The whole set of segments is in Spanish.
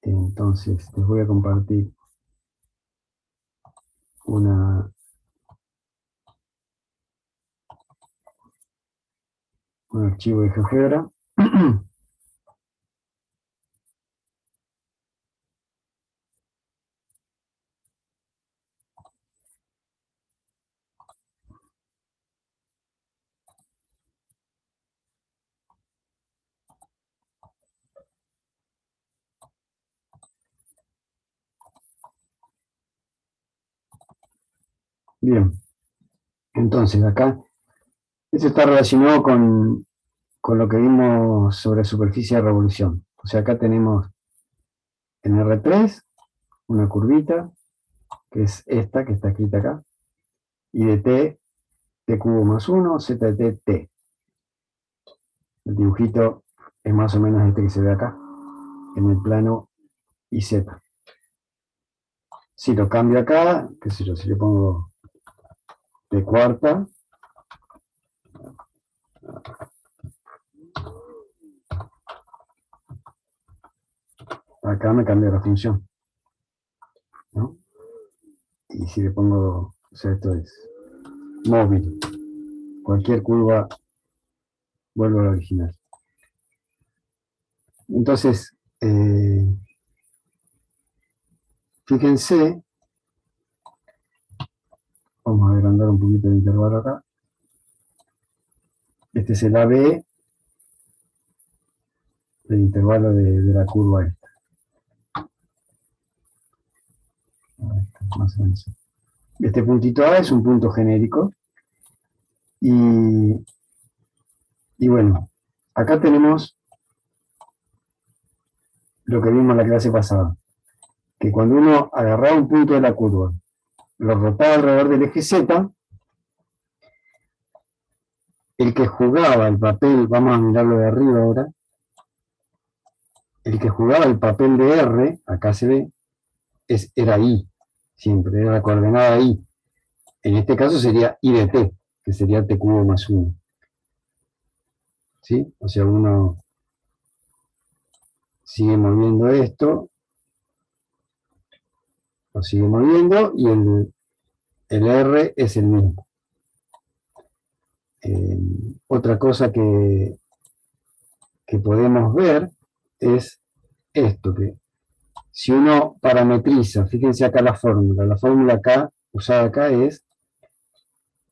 Entonces, les voy a compartir un archivo de GeoGebra. Bien, entonces acá, esto está relacionado con lo que vimos sobre superficie de revolución. O sea, acá tenemos en R3 una curvita, que es esta, que está escrita acá, y de t cubo más 1, z de t. El dibujito es más o menos este que se ve acá, en el plano IZ. Si lo cambio acá, qué sé yo, si le pongo t cuarta, acá me cambia la función, ¿no? Y si le pongo, o sea, esto es móvil, cualquier curva vuelve al original. Entonces, fíjense, vamos a agrandar un poquito el intervalo acá. Este es el AB del intervalo de la curva esta. Más o menos. Este puntito A es un punto genérico. Y bueno, acá tenemos lo que vimos en la clase pasada. Que cuando uno agarraba un punto de la curva, lo rotaba alrededor del eje Z, el que jugaba el papel, vamos a mirarlo de arriba ahora, el que jugaba el papel de R, acá se ve, era I, siempre, era la coordenada I. En este caso sería I de T, que sería T cubo más 1. ¿Sí? O sea, uno sigue moviendo esto, lo sigue moviendo, y el R es el mismo. Otra cosa que podemos ver es esto, que si uno parametriza, fíjense acá la fórmula acá, usada acá es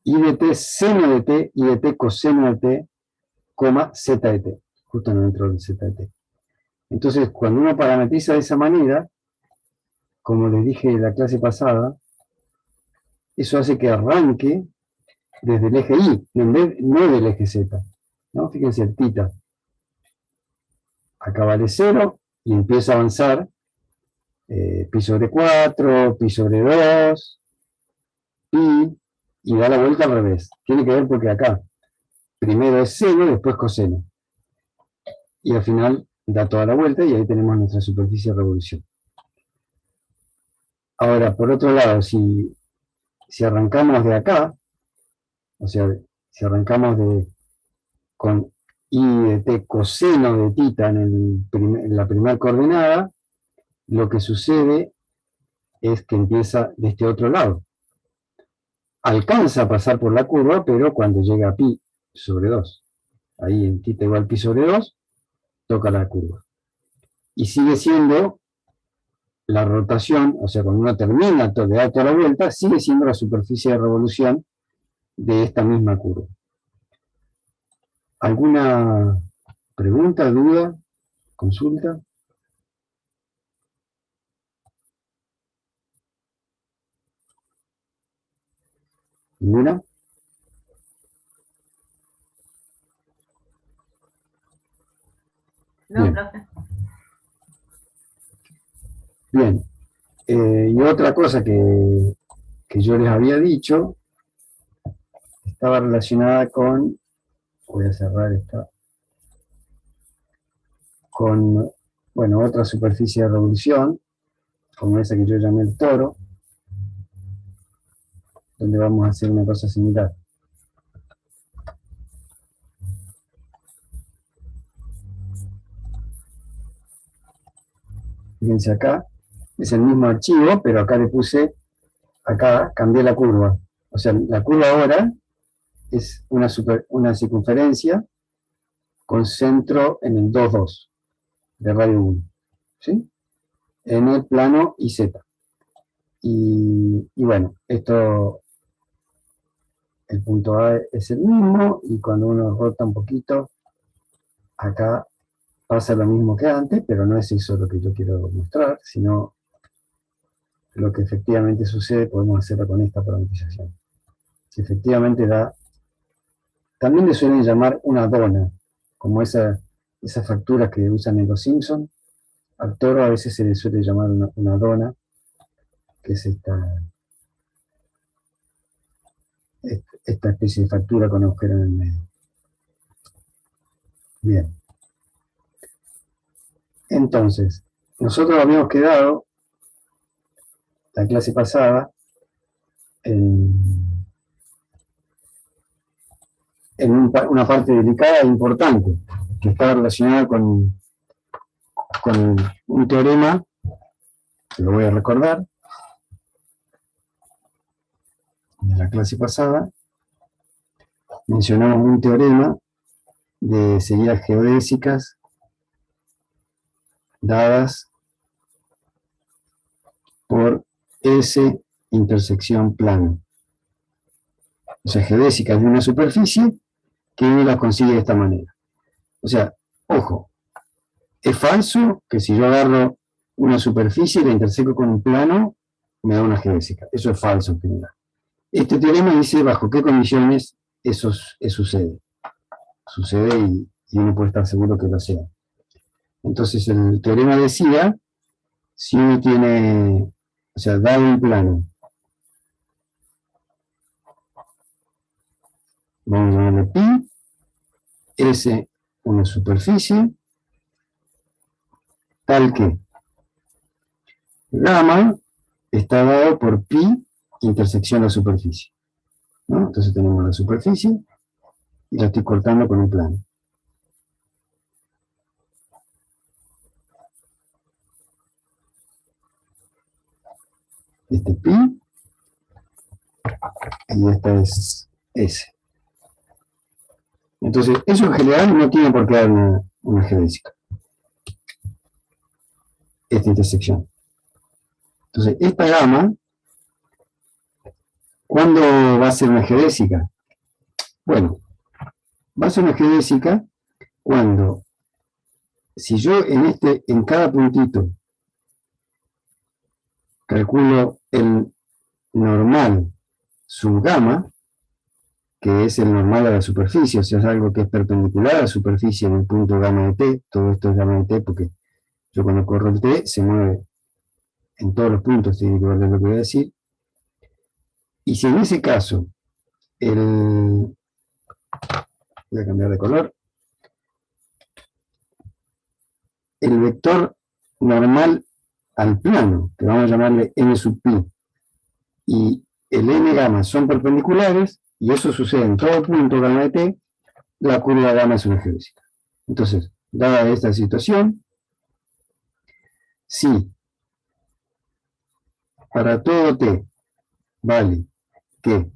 I de t seno de t, I de t coseno de t, coma z de t, justo dentro del z de t. Entonces, cuando uno parametriza de esa manera, como les dije en la clase pasada, eso hace que arranque desde el eje Y, no del eje Z. ¿No? Fíjense el tita. Acá vale 0 y empieza a avanzar pi sobre 4, pi sobre 2, pi, y da la vuelta al revés. Tiene que ver porque acá primero es seno, después coseno. Y al final da toda la vuelta y ahí tenemos nuestra superficie de revolución. Ahora, por otro lado, si arrancamos de acá, o sea, si arrancamos con I de t coseno de tita en la primera coordenada, lo que sucede es que empieza de este otro lado. Alcanza a pasar por la curva, pero cuando llega a pi sobre 2, ahí en tita igual pi sobre 2, toca la curva. Y sigue siendo la rotación, o sea, cuando uno termina de dar toda la vuelta, sigue siendo la superficie de revolución de esta misma curva. ¿Alguna pregunta, duda, consulta? ¿Ninguna? No, bien. profe. Bien. Y otra cosa que yo les había dicho estaba relacionada con, voy a cerrar esta, con, bueno, otra superficie de revolución, como esa que yo llamé el toro, donde vamos a hacer una cosa similar. Fíjense acá, es el mismo archivo, pero acá le puse, acá cambié la curva. O sea, la curva ahora es una circunferencia con centro en el 2,2 de radio 1, ¿sí? En el plano IZ. Y bueno, esto, el punto A es el mismo, y cuando uno rota un poquito, acá pasa lo mismo que antes, pero no es eso lo que yo quiero mostrar, sino lo que efectivamente sucede. Podemos hacerlo con esta parametrización. Si efectivamente da, también le suelen llamar una dona, como esas facturas que usan en los Simpsons. Al toro a veces se le suele llamar una dona, que es esta especie de factura con agujero en el medio. Bien. Entonces, nosotros habíamos quedado la clase pasada en una parte delicada e importante, que está relacionada con un teorema, que lo voy a recordar, de la clase pasada. Mencionamos un teorema de seguidas geodésicas dadas por S intersección plano. O sea, geodésicas de una superficie que uno las consigue de esta manera. O sea, ojo, es falso que si yo agarro una superficie y la interseco con un plano, me da una geodésica. Eso es falso en general. Este teorema dice bajo qué condiciones eso sucede. Sucede y uno puede estar seguro que lo sea. Entonces el teorema decía, si uno tiene, o sea, dado un plano, vamos a llamarle pi, S una superficie, tal que gamma está dado por pi intersección la superficie, ¿no? Entonces tenemos la superficie y la estoy cortando con un plano. Este pi y esta es S. Entonces, eso en general no tiene por qué dar una geodésica, esta intersección. Entonces, esta gamma, ¿cuándo va a ser una geodésica? Bueno, va a ser una geodésica cuando, si yo en cada puntito calculo el normal sub gamma, que es el normal a la superficie, o sea, es algo que es perpendicular a la superficie en el punto gamma de t, todo esto es gamma de t porque yo cuando corro el t se mueve en todos los puntos, tiene que ver lo que voy a decir. Y si en ese caso, voy a cambiar de color, el vector normal al plano, que vamos a llamarle n sub pi, y el n gamma son perpendiculares, y eso sucede en todo punto gamma de t, la curva gamma es una geodésica. Entonces, dada esta situación, si para todo t vale que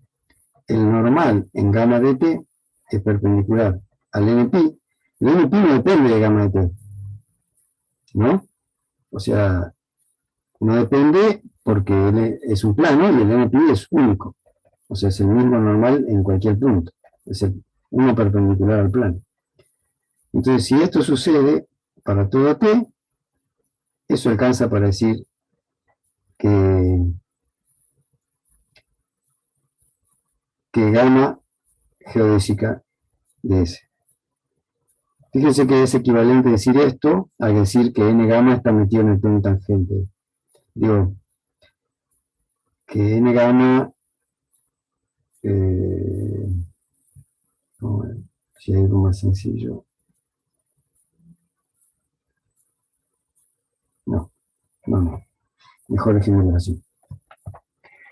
el normal en gamma de t es perpendicular al npi, el npi no depende de gamma de t, ¿no? O sea, no depende porque es un plano y el npi es único. O sea, es el mismo normal en cualquier punto. Es el uno perpendicular al plano. Entonces, si esto sucede para todo t, eso alcanza para decir que gamma geodésica de S. Fíjense que es equivalente decir esto a decir que n gamma está metido en el plano tangente. Digo, que n gamma, si hay algo más sencillo. No. Mejor dejémoslo así.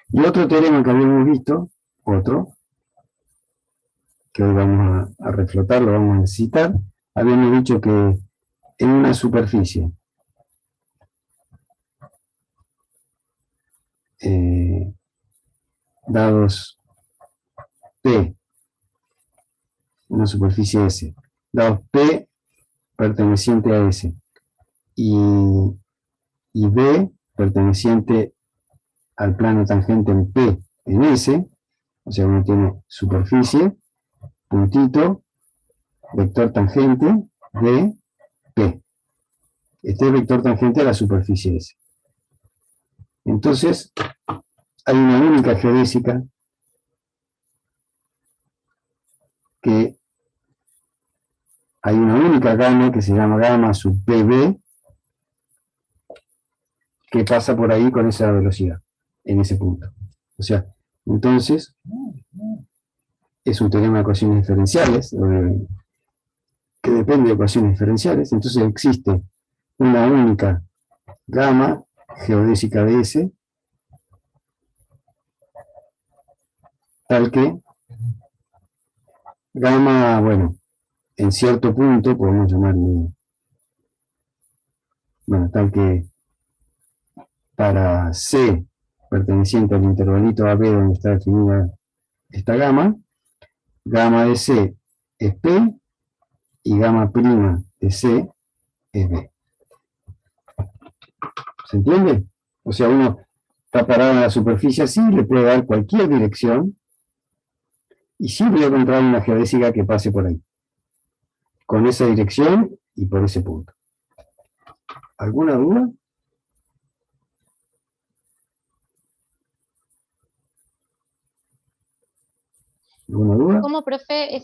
Y otro teorema que habíamos visto, que hoy vamos a reflotar, lo vamos a citar, habíamos dicho que en una superficie dados P, una superficie S, dados P perteneciente a S, y B perteneciente al plano tangente en P en S, o sea, uno tiene superficie, puntito, vector tangente de P. Este es el vector tangente a la superficie S. Entonces, hay una única geodésica que hay una única gama que se llama gamma sub PB que pasa por ahí con esa velocidad, en ese punto. O sea, entonces, es un teorema de ecuaciones diferenciales, que depende de ecuaciones diferenciales, entonces existe una única gama geodésica de S, tal que gamma, bueno, en cierto punto, podemos llamarle, bueno, tal que para C perteneciente al intervalito AB donde está definida esta gama, gamma de C es P y gamma prima de C es B. ¿Se entiende? O sea, uno está parado en la superficie así, le puede dar cualquier dirección y siempre voy a encontrar una geodésica que pase por ahí, con esa dirección y por ese punto. ¿Alguna duda? ¿Alguna duda? ¿Cómo, profe,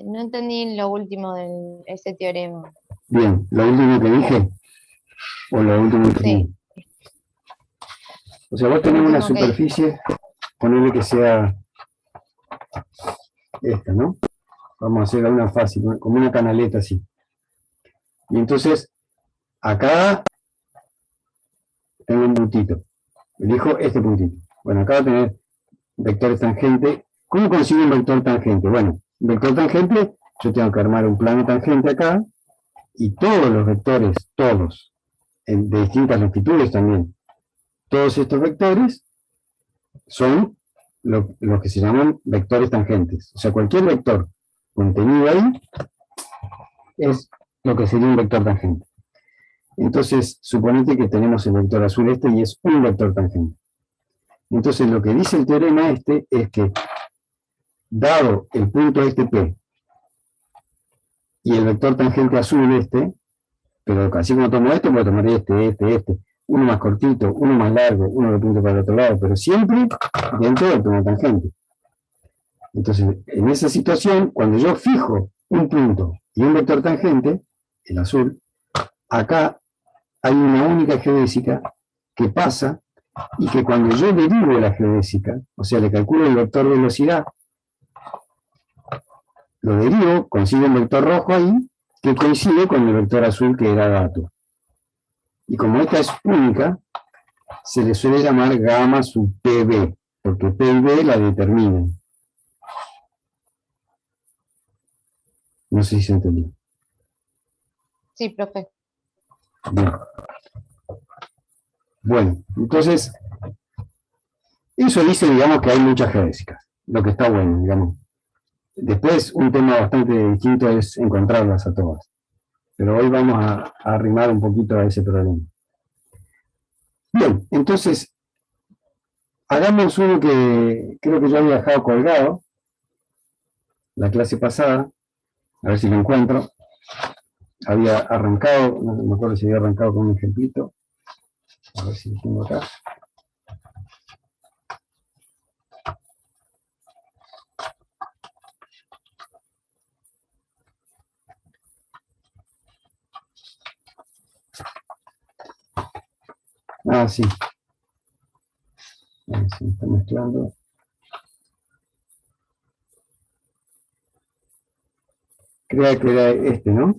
no entendí lo último de ese teorema? Bien, lo último que dije, o lo último que dije. Sí, O sea, vos lo tenés una último que dijo. superficie, ponele que sea esta, ¿no? Vamos a hacerla una fácil, como una canaleta así. Y entonces, acá tengo un puntito. Elijo este puntito. Bueno, acá va a tener vectores tangentes. ¿Cómo consigo un vector tangente? Bueno, un vector tangente, yo tengo que armar un plano tangente acá, y todos los vectores, todos, de distintas longitudes también, todos estos vectores son lo que se llaman vectores tangentes. O sea, cualquier vector contenido ahí es lo que sería un vector tangente. Entonces, suponete que tenemos el vector azul este y es un vector tangente. Entonces, lo que dice el teorema este es que, dado el punto este P y el vector tangente azul este, pero así como tomo este, puedo tomar este, uno más cortito, uno más largo, uno que punto para el otro lado, pero siempre dentro del plano tangente. Entonces, en esa situación, cuando yo fijo un punto y un vector tangente, el azul, acá hay una única geodésica que pasa y que cuando yo derivo la geodésica, o sea, le calculo el vector velocidad, lo derivo, consigo un vector rojo ahí, que coincide con el vector azul que era dato. Y como esta es única, se le suele llamar gamma sub PB, porque P y B la determinan. No sé si se entendió. Sí, profe. Bien. Bueno, entonces, eso dice, digamos, que hay muchas geodésicas, lo que está bueno, digamos. Después, un tema bastante distinto es encontrarlas a todas. Pero hoy vamos a arrimar un poquito a ese problema. Bien, entonces, hagamos uno que creo que yo había dejado colgado la clase pasada, a ver si lo encuentro. Había arrancado, no me acuerdo si había arrancado con un ejemplito. A ver si lo tengo acá. Ah, sí. A ver si me está mezclando. Creo que era este, ¿no?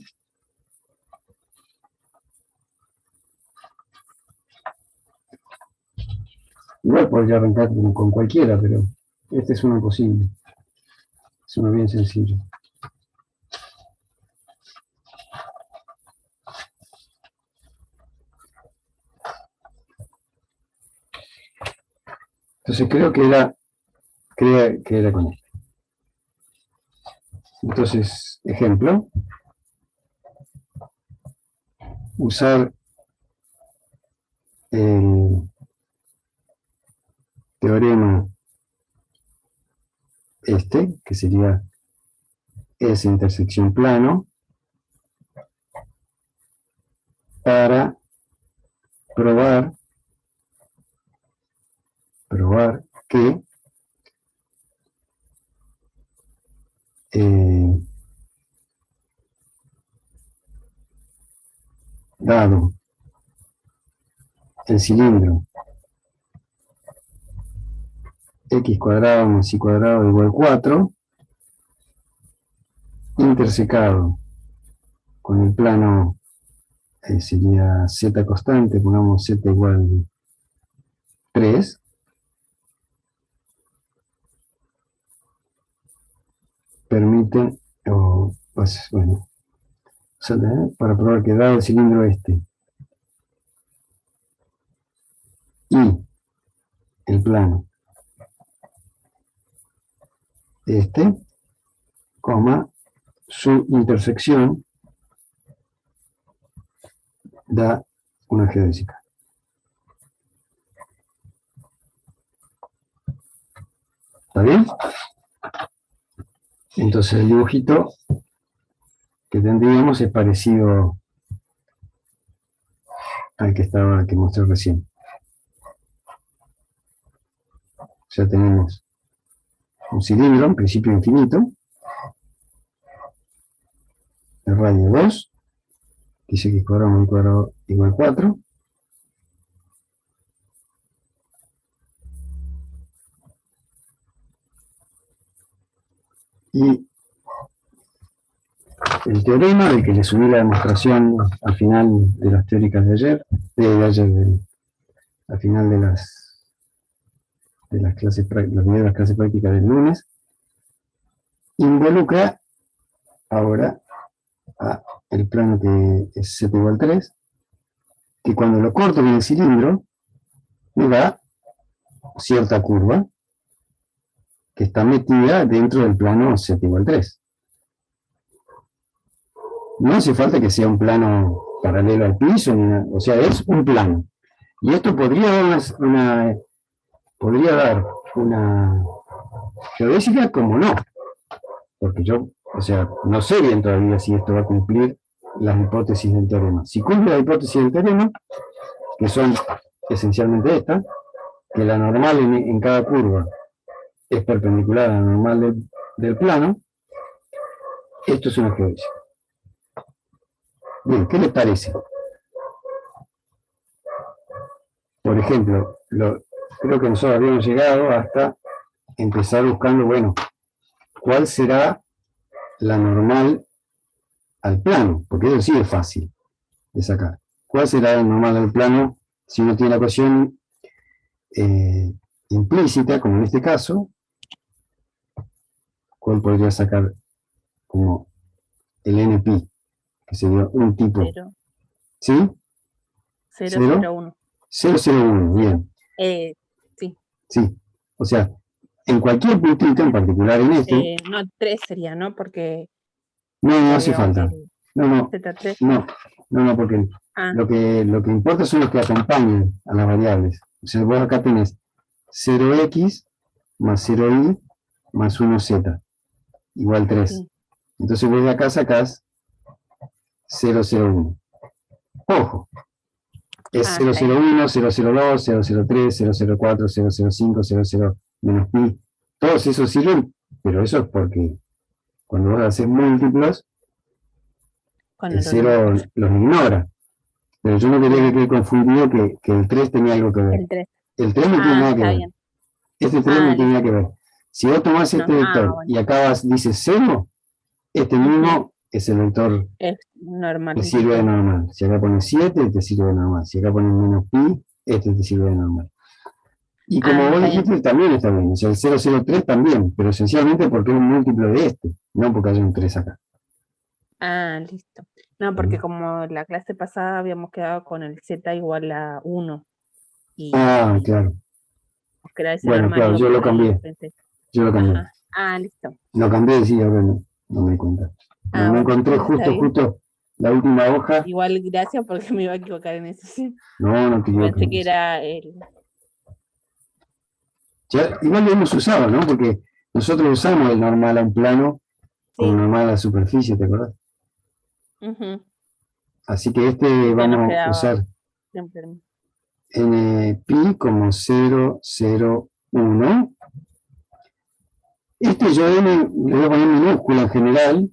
Igual podría arrancar con cualquiera, pero este es uno posible. Es uno bien sencillo. Entonces creo que era con esto. Entonces, ejemplo, usar el teorema que sería S intersección plano, para probar que dado el cilindro x cuadrado más y cuadrado igual 4, intersecado con el plano, sería z constante, pongamos z igual 3, permite, bueno, para probar que dado el cilindro y el plano coma, su intersección da una geodésica. ¿Está bien? Entonces el dibujito que tendríamos es parecido al que mostré recién. Ya tenemos un cilindro, en principio infinito, de radio 2, dice x cuadrado más y cuadrado igual 4, y el teorema del que le subí la demostración al final de las teóricas de ayer, al final de las clases, los videos de las clases prácticas del lunes, involucra ahora a el plano que es z igual 3, que cuando lo corto con el cilindro me da cierta curva que está metida dentro del plano z igual 3. No hace falta que sea un plano paralelo al piso, o sea, es un plano. Y esto podría dar una geodésica como no, porque yo, o sea, no sé bien todavía si esto va a cumplir las hipótesis del teorema. Si cumple las hipótesis del teorema, que son esencialmente estas, que la normal en cada curva es perpendicular a la normal del plano, esto es una geodésica. Bien, ¿qué les parece? Por ejemplo, creo que nosotros habíamos llegado hasta empezar buscando, bueno, ¿cuál será la normal al plano? Porque eso sí es fácil de sacar. ¿Cuál será la normal al plano si uno tiene la ecuación implícita, como en este caso? ¿Cuál podría sacar como el NP, que sería un tipo? 0. ¿Sí? 001. 001, bien. Sí. Sí, o sea, en cualquier puntito, en particular en este, No, 3 sería, ¿no? Porque no hace falta. No, Z3. no, porque lo que importa son los que acompañan a las variables. O sea, vos acá tenés 0x más 0y más 1z, igual 3. Sí. Entonces vos de acá sacás 001. Ojo, es 001, 002, 003, 004, 005, 00 menos pi. Todos esos sirven, pero eso es porque cuando vos haces múltiplos, el 0 los ignora. Pero yo no quería que quede confundido que el 3 tenía algo que ver. El 3. El 3 no tiene nada que ver. Bien. Este 3 no tiene nada que ver. Si vos tomás este vector y acá dice 0, este mismo es el vector normal, que sirve de normal. Si acá pones 7, te sirve de normal. Si acá pones menos pi, este te sirve de normal. Y como vos dijiste, también está bien. O sea, el 003 también, pero esencialmente porque es un múltiplo de este, no porque haya un 3 acá. Listo. No, porque como la clase pasada habíamos quedado con el z igual a 1. Claro. porque era ese Bueno, normal. claro, Digo, yo lo por ahí cambié. pensé. Yo lo cambié. Ajá. Ah, listo. Lo cambié, sí, ahora no me di cuenta. Ah, No me bueno, encontré está bien. justo la última hoja. Igual, gracias porque me iba a equivocar en eso. Sí. No te equivoques. Pensé que era el. Ya, igual lo hemos usado, ¿no? Porque nosotros usamos el normal a un plano como Sí. normal a la superficie, ¿te acuerdas? Ujú. Así que Ya nos vamos a quedaba usar siempre. npi como 0,01. Yo n le voy a poner minúscula en general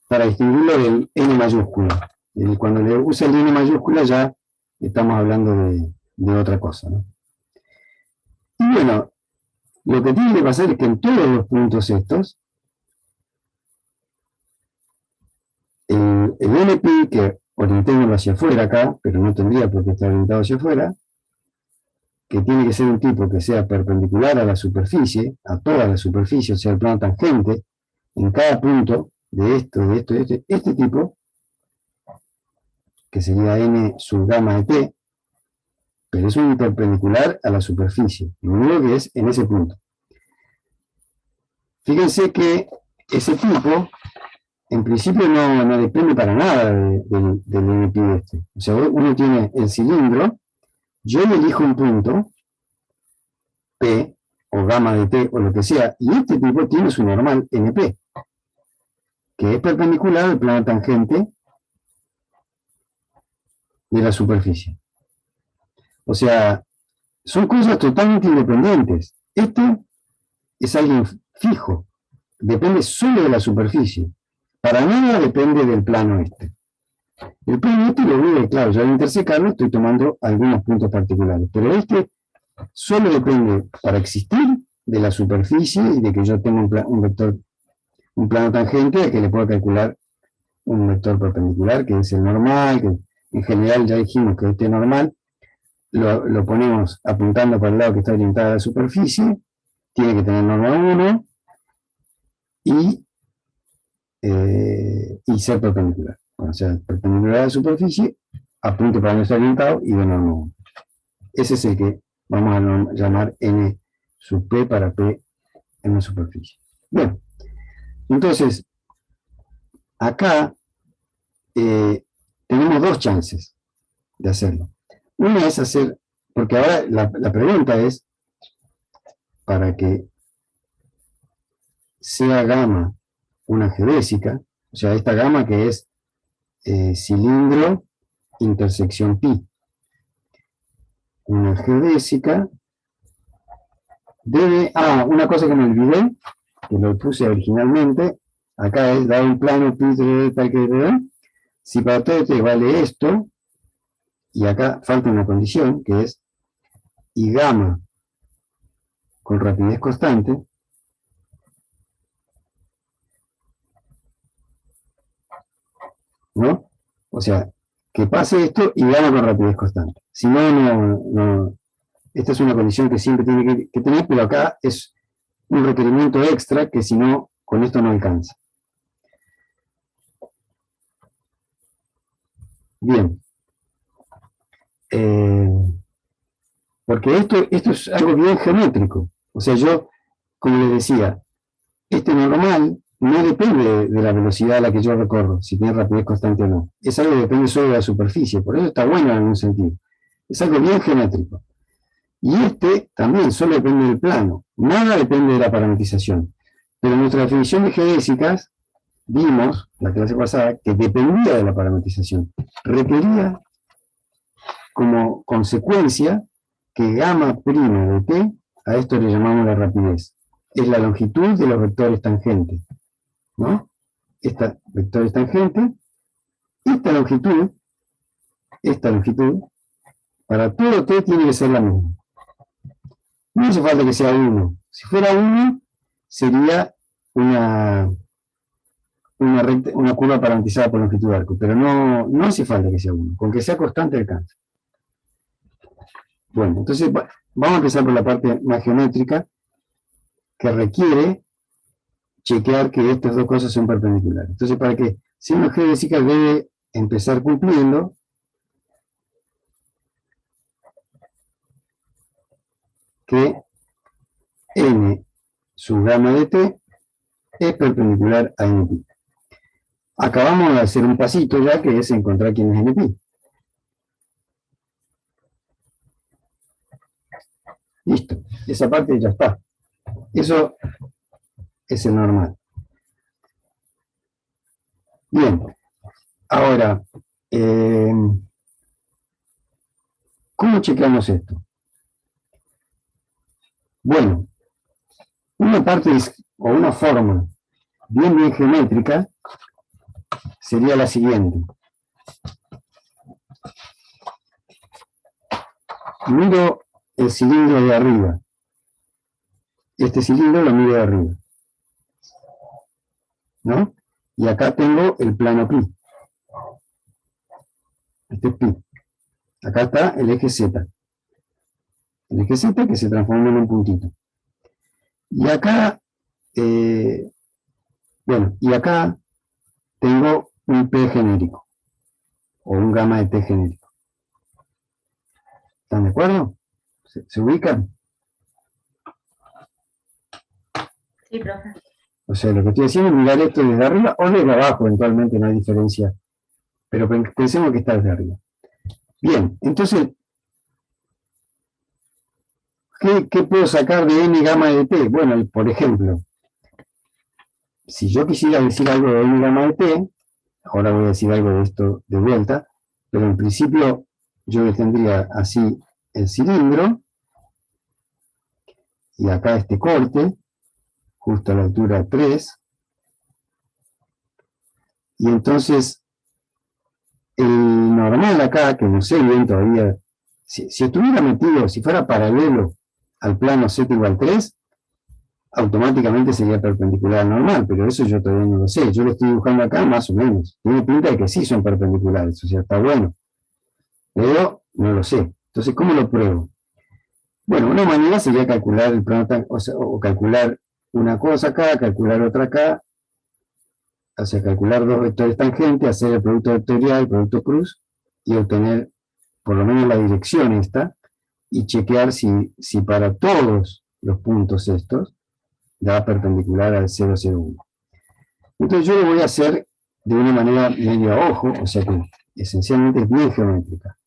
para distinguirlo del n mayúscula. Cuando le usa el n mayúscula ya estamos hablando de otra cosa, ¿no? Y bueno, lo que tiene que pasar es que en todos los puntos estos, el np, que orientémoslo hacia afuera acá, pero no tendría por qué estar orientado hacia afuera, que tiene que ser un tipo que sea perpendicular a la superficie, a toda la superficie, o sea, el plano tangente, en cada punto de este tipo, que sería n sub gamma de t, pero es un perpendicular a la superficie, lo único que es en ese punto. Fíjense que ese tipo, en principio no depende para nada del NP este. O sea, uno tiene el cilindro, yo le elijo un punto, P, o gamma de T, o lo que sea, y este tipo tiene su normal NP, que es perpendicular al plano tangente de la superficie. O sea, son cosas totalmente independientes. Este es alguien fijo, depende solo de la superficie. Para nada depende del plano este. El plano este lo único que, claro, ya al intersecarlo estoy tomando algunos puntos particulares, pero este solo depende para existir de la superficie y de que yo tenga un plano tangente al que le puedo calcular un vector perpendicular, que es el normal, que en general ya dijimos que este normal lo ponemos apuntando para el lado que está orientado a la superficie, tiene que tener norma 1 y ser perpendicular. O sea, perpendicular a la superficie, apunte para donde está orientado y de norma 1. Ese es el que vamos a llamar n sub p para p en la superficie. Bien, entonces, acá tenemos dos chances de hacerlo. Una es hacer, porque ahora la pregunta es, para que sea gamma una geodésica, o sea, esta gamma que es cilindro intersección pi, una geodésica debe, una cosa que me olvidé, que lo puse originalmente, acá es dar un plano pi tal que si para todo te vale esto, y acá falta una condición, que es y gamma con rapidez constante, ¿no? O sea, que pase esto y gamma con rapidez constante. Si no, esta es una condición que siempre tiene que tener, pero acá es un requerimiento extra que si no, con esto no alcanza. Bien. Porque esto es algo bien geométrico. O sea, yo, como les decía, este normal no depende de la velocidad a la que yo recorro, si tiene rapidez constante o no. Es algo que depende solo de la superficie, por eso está bueno en algún sentido. Es algo bien geométrico. Y este también solo depende del plano, nada depende de la parametrización. Pero en nuestra definición de geodésicas, vimos, la clase pasada, que dependía de la parametrización. Requería como consecuencia que gamma prima de t, a esto le llamamos la rapidez, es la longitud de los vectores tangentes, ¿no? Esta vectores tangentes, esta longitud, para todo t tiene que ser la misma. No hace falta que sea 1. Si fuera 1, sería una curva parametrizada por longitud de arco, pero no hace falta que sea 1. Con que sea constante alcanza. Bueno, entonces vamos a empezar por la parte más geométrica, que requiere chequear que estas dos cosas son perpendiculares. Entonces, para que sea una geodésica debe empezar cumpliendo que n sub gamma de t es perpendicular a np. Acabamos de hacer un pasito ya, que es encontrar quién es np. Listo, esa parte ya está. Eso es el normal. Bien, ahora, ¿cómo chequeamos esto? Bueno, una parte o una forma bien geométrica sería la siguiente. Miro el cilindro de arriba. Este cilindro lo miro de arriba, ¿no? Y acá tengo el plano pi. Este es pi. Acá está el eje Z. El eje Z que se transforma en un puntito. Y acá, bueno, y acá tengo un P genérico, o un gamma de T genérico. ¿Están de acuerdo? ¿Se ubican? Sí, profe. O sea, lo que estoy haciendo es mirar esto desde arriba o desde abajo, eventualmente no hay diferencia. Pero pensemos que está desde arriba. Bien, entonces, ¿qué puedo sacar de n gamma de t? Bueno, por ejemplo, si yo quisiera decir algo de n gamma de t, ahora voy a decir algo de esto de vuelta, pero en principio yo le tendría así el cilindro, y acá este corte, justo a la altura 3, y entonces el normal acá, que no sé bien todavía, si estuviera metido, si fuera paralelo al plano z igual 3, automáticamente sería perpendicular al normal, pero eso yo todavía no lo sé. Yo lo estoy dibujando acá más o menos. Tiene pinta de que sí son perpendiculares, o sea, está bueno. Pero no lo sé. Entonces, ¿cómo lo pruebo? Bueno, una manera sería calcular el plano, o calcular una cosa acá, calcular otra acá, o sea, calcular dos vectores tangentes, hacer el producto vectorial, el producto cruz, y obtener por lo menos la dirección esta, y chequear si para todos los puntos estos da perpendicular al 0,01. Entonces yo lo voy a hacer de una manera medio a ojo, o sea que esencialmente es bien geométrica,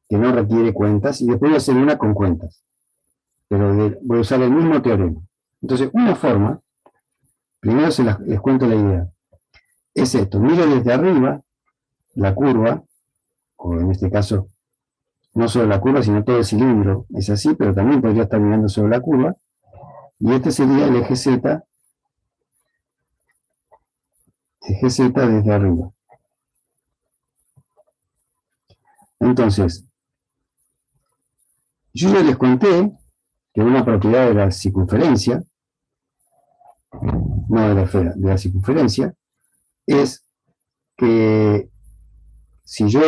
que no requiere cuentas, y después voy a hacer una con cuentas, pero voy a usar el mismo teorema. Entonces, una forma, primero les cuento la idea, es esto: miro desde arriba la curva, o en este caso, no solo la curva, sino todo el cilindro, es así, pero también podría estar mirando sobre la curva, y este sería el eje Z desde arriba. Entonces, yo ya les conté que una propiedad de la circunferencia, no de la esfera, de la circunferencia, es que si yo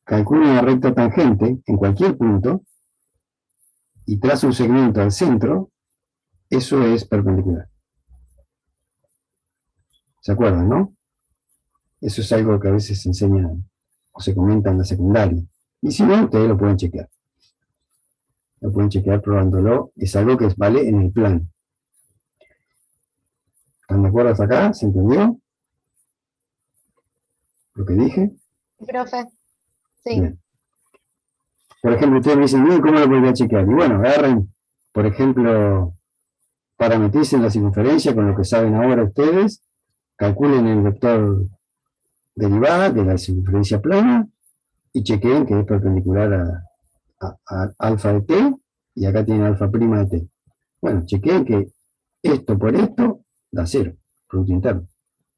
calculo una recta tangente en cualquier punto y trazo un segmento al centro, eso es perpendicular. ¿Se acuerdan, no? Eso es algo que a veces se enseña o se comenta en la secundaria. Y si no, ustedes lo pueden chequear. Lo pueden chequear probándolo. Es algo que vale en el plano. ¿Están de acuerdo hasta acá? ¿Se entendió lo que dije? Profe, sí. Bien. Por ejemplo, ustedes me dicen, ¿cómo lo podría chequear? Y bueno, agarren, por ejemplo, parametricen la circunferencia con lo que saben ahora ustedes, calculen el vector derivada de la circunferencia plana y chequeen que es perpendicular a alfa de t, y acá tiene alfa prima de t. Bueno, chequeen que esto por esto da 0, producto interno,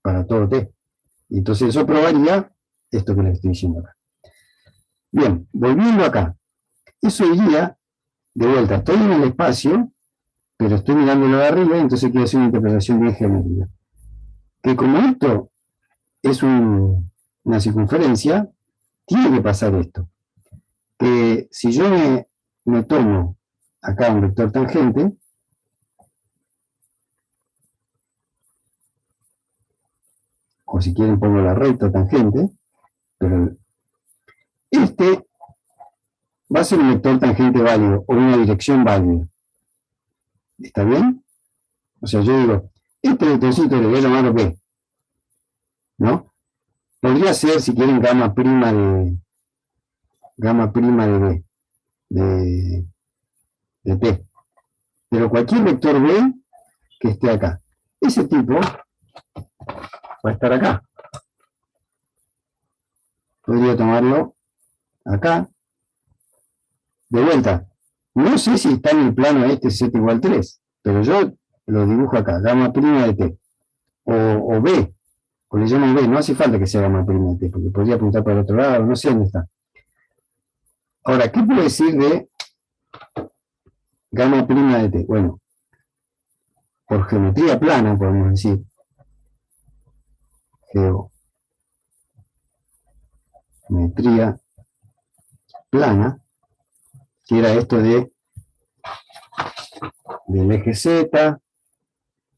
para todo t. Y entonces eso probaría esto que les estoy diciendo acá. Bien, volviendo acá. Eso iría, de vuelta, estoy en el espacio, pero estoy mirándolo de arriba, entonces quiero hacer una interpretación bien geométrica. Que como esto es una circunferencia, tiene que pasar esto. Que si yo me tomo acá un vector tangente, o si quieren pongo la recta tangente, pero este va a ser un vector tangente válido, o una dirección válida. ¿Está bien? O sea, yo digo, este vectorcito le voy a llamar B, ¿no? Podría ser, si quieren, gamma prima de B, de T. Pero cualquier vector B que esté acá. Ese tipo va a estar acá. Podría tomarlo acá. De vuelta. No sé si está en el plano este z igual 3, pero yo lo dibujo acá, gamma prima de T. O B, o le llamo B, no hace falta que sea gamma prima de T, porque podría apuntar para el otro lado, no sé dónde está. Ahora, ¿qué puedo decir de gamma prima de T? Bueno, por geometría plana, podemos decir, geometría plana, que era esto del eje Z,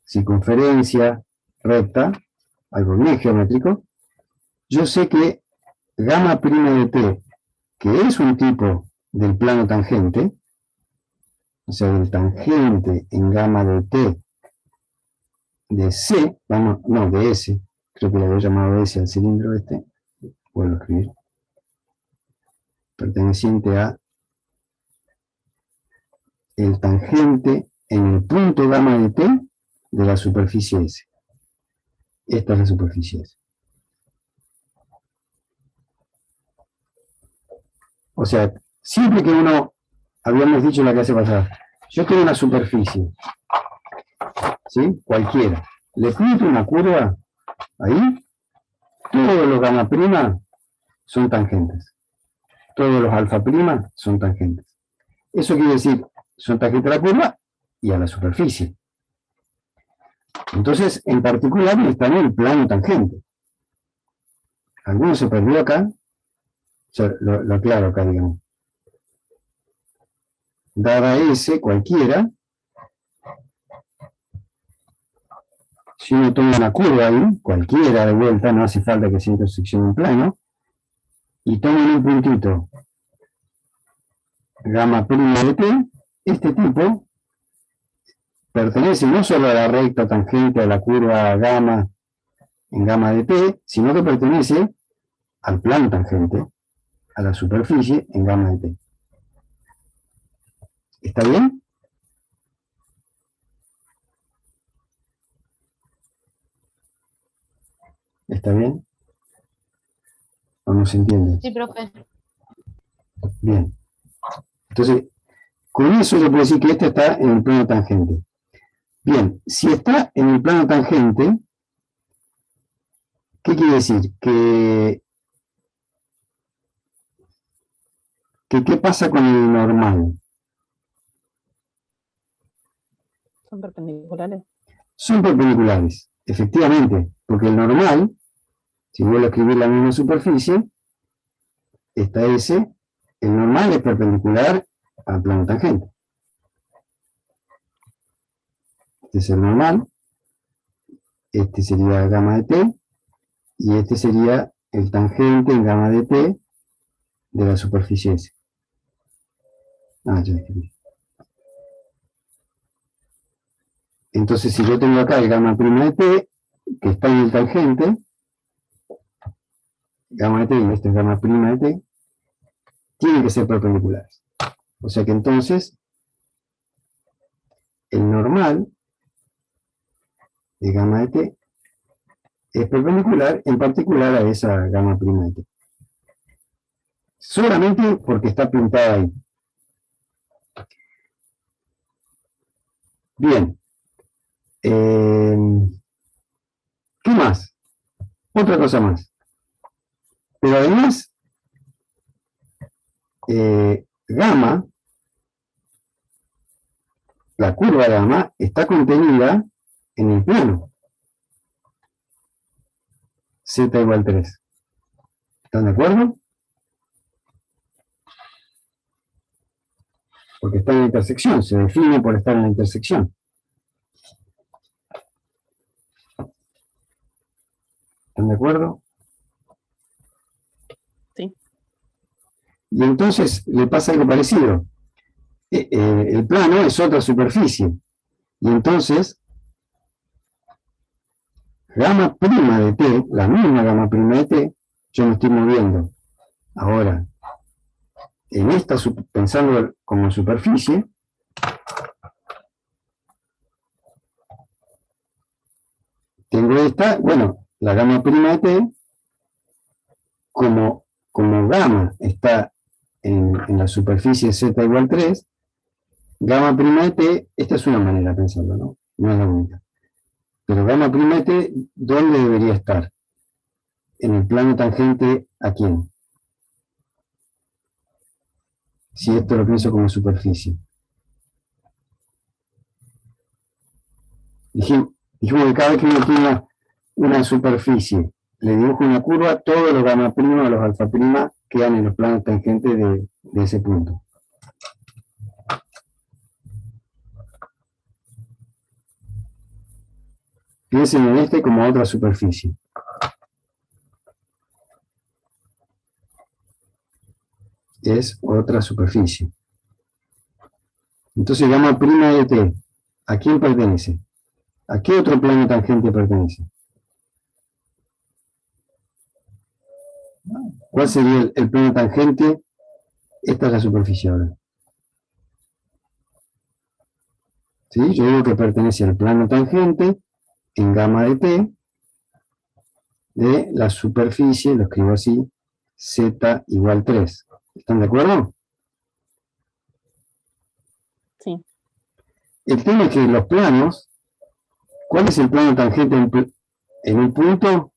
circunferencia, recta, algo bien geométrico. Yo sé que gamma prima de T, que es un tipo del plano tangente, o sea, del tangente en gamma de T de C, no, de S, creo que le había llamado S al cilindro este, vuelvo a escribir, perteneciente a el tangente en el punto gamma de T de la superficie S. Esta es la superficie S. O sea, siempre que uno, habíamos dicho en la clase pasada, yo tengo una superficie, ¿sí? Cualquiera. Le pinto una curva ahí, todos los gamma prima son tangentes. Todos los alfa prima son tangentes. Eso quiere decir, son tangentes a la curva y a la superficie. Entonces, en particular, está en el plano tangente. ¿Alguno se perdió acá? Lo aclaro acá, digamos. Dada S, cualquiera, si uno toma una curva ahí, cualquiera de vuelta, no hace falta que sea intersección en plano, y toman un puntito gamma prima de T, este tipo pertenece no solo a la recta tangente a la curva gamma en gamma de T, sino que pertenece al plano tangente, a la superficie en gamma de T. ¿Está bien? ¿Está bien? ¿O no se entiende? Sí, profe. Bien. Entonces, con eso yo puedo decir que este está en el plano tangente. Bien, si está en el plano tangente, ¿qué quiere decir? Que ¿qué pasa con el normal? Son perpendiculares. Son perpendiculares, efectivamente, porque el normal, si vuelvo a escribir la misma superficie, esta S, el normal es perpendicular al plano tangente. Este es el normal, este sería gamma de T, y este sería el tangente en gamma de T de la superficie S. Ah, ya escribí. Entonces, si yo tengo acá el gamma prima de T, que está en el tangente, gamma de T y este es gamma prima de T, tienen que ser perpendiculares. O sea que entonces, el normal de gamma de T es perpendicular en particular a esa gamma prima de T. Solamente porque está pintada ahí. Bien. ¿Qué más? Otra cosa más. Pero además, gamma, la curva gamma, está contenida en el plano. Z igual 3. ¿Están de acuerdo? Porque está en la intersección, se define por estar en la intersección. ¿Están de acuerdo? Sí. Y entonces le pasa algo parecido. El plano es otra superficie. Y entonces, gamma prima de t, la misma gamma prima de t, yo me estoy moviendo. Ahora, en esta, pensando como superficie, tengo esta, bueno, la gamma prima de t, como gamma está en la superficie z igual 3, gamma prima de t, esta es una manera de pensarlo, ¿no? No es la única. Pero gamma prima de t, ¿dónde debería estar? En el plano tangente ¿a quién? Si esto lo pienso como superficie. Dijimos que cada vez que uno tiene una superficie, le dibujo una curva, todos los gamma prima o los alfa prima quedan en los planos tangentes de ese punto. Piensen en este como otra superficie. Es otra superficie. Entonces, gamma prima de t, ¿a quién pertenece? ¿A qué otro plano tangente pertenece? ¿Cuál sería el plano tangente? Esta es la superficie ahora. ¿Sí? Yo digo que pertenece al plano tangente en gamma de t de la superficie, lo escribo así, z igual 3. ¿Están de acuerdo? Sí. El tema es que los planos, ¿cuál es el plano tangente en un punto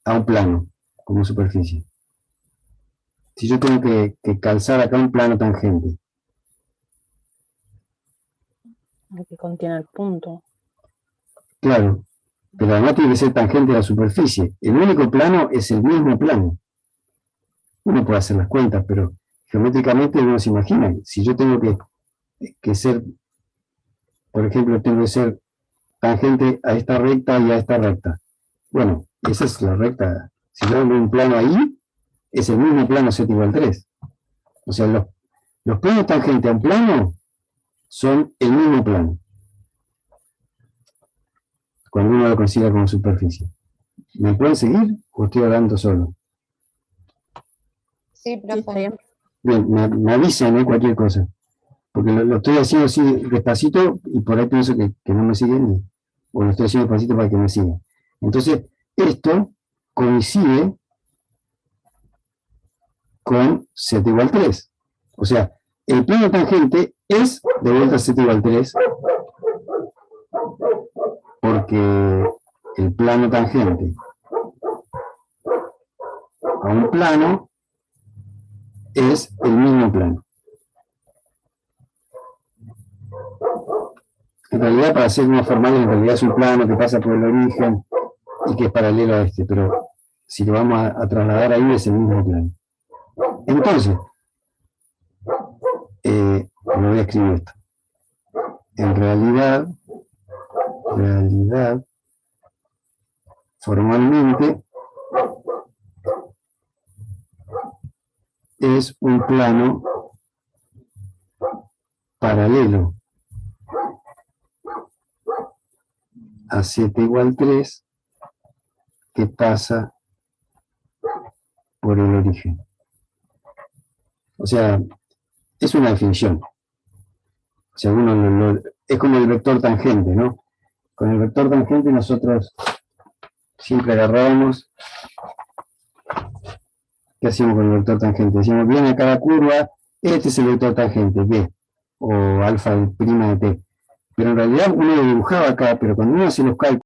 a un plano como superficie? Si yo tengo que calzar acá un plano tangente, El que contiene el punto. claro, pero además tiene que ser tangente a la superficie. El único plano es el mismo plano. Uno puede hacer las cuentas, pero geométricamente uno se imagina. Si yo tengo que ser, por ejemplo, tengo que ser tangente a esta recta y a esta recta. Bueno, esa es la recta. Si yo veo un plano ahí, es el mismo plano z igual 3. O sea, los planos tangentes a un plano son el mismo plano. Cuando uno lo considera como superficie. ¿Me pueden seguir o estoy hablando solo? Sí, Sí, está profe. bien. Bien, me avisan, cualquier cosa. Porque lo estoy haciendo así despacito y por ahí pienso que no me siguen. O lo estoy haciendo despacito para que me sigan. Entonces, esto coincide con z igual 3. O sea, el plano tangente es de vuelta z igual 3 porque el plano tangente a un plano es el mismo plano. En realidad, para ser más formal, en realidad es un plano que pasa por el origen y que es paralelo a este, pero si lo vamos a trasladar ahí es el mismo plano. Entonces, me voy a escribir esto. En realidad, formalmente, es un plano paralelo a z igual 3 que pasa por el origen. O sea, es una definición. O sea, es como el vector tangente, ¿no? Con el vector tangente nosotros siempre agarrábamos. ¿Qué hacíamos con el vector tangente? Decíamos, viene a cada curva, este es el vector tangente, B, o alfa prima de t. Pero en realidad uno lo dibujaba acá, pero cuando uno hace los cálculos,